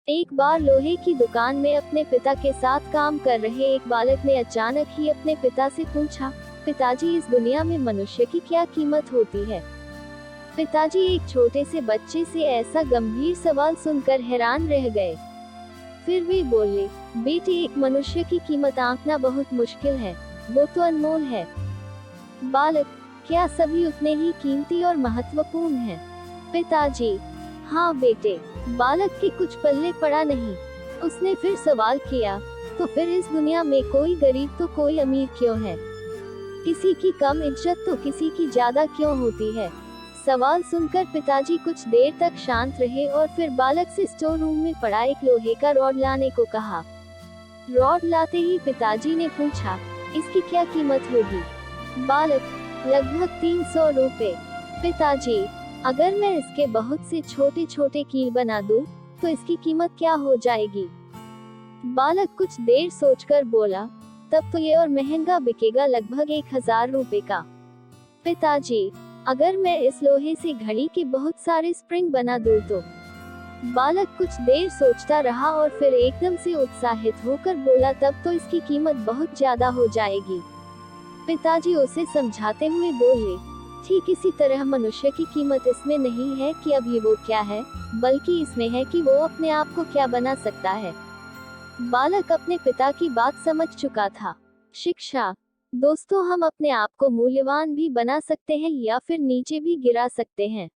एक बार लोहे की दुकान में अपने पिता के साथ काम कर रहे एक बालक ने अचानक ही अपने पिता से पूछा, पिताजी इस दुनिया में मनुष्य की क्या कीमत होती है। पिताजी एक छोटे से बच्चे से ऐसा गंभीर सवाल सुनकर हैरान रह गए। फिर वे बोले, बेटे एक मनुष्य की कीमत आंकना बहुत मुश्किल है, वो तो अनमोल है। बालक, क्या सभी उतने ही कीमती और महत्वपूर्ण हैं? पिताजी, हाँ बेटे। बालक के कुछ पल्ले पड़ा नहीं। उसने फिर सवाल किया, तो फिर इस दुनिया में कोई गरीब तो कोई अमीर क्यों है? किसी की कम इज्जत तो किसी की ज्यादा क्यों होती है? सवाल सुनकर पिताजी कुछ देर तक शांत रहे और फिर बालक से स्टोर रूम में पड़ा एक लोहे का रॉड लाने को कहा। रॉड लाते ही पिताजी ने पूछा, इसकी क्या कीमत होगी? बालक, लगभग 300 रुपए। पिताजी, अगर मैं इसके बहुत से छोटे छोटे कील बना दूं, तो इसकी कीमत क्या हो जाएगी? बालक कुछ देर सोचकर बोला, तब तो ये और महंगा बिकेगा, लगभग 1000 रुपए का। पिताजी, अगर मैं इस लोहे से घड़ी के बहुत सारे स्प्रिंग बना दूं तो? बालक कुछ देर सोचता रहा और फिर एकदम से उत्साहित होकर बोला, तब तो इसकी कीमत बहुत ज्यादा हो जाएगी। पिताजी उसे समझाते हुए बोले, ठीक इसी तरह मनुष्य की कीमत इसमें नहीं है कि अभी वो क्या है, बल्कि इसमें है कि वो अपने आप को क्या बना सकता है। बालक अपने पिता की बात समझ चुका था। शिक्षा। दोस्तों, हम अपने आप को मूल्यवान भी बना सकते हैं या फिर नीचे भी गिरा सकते हैं।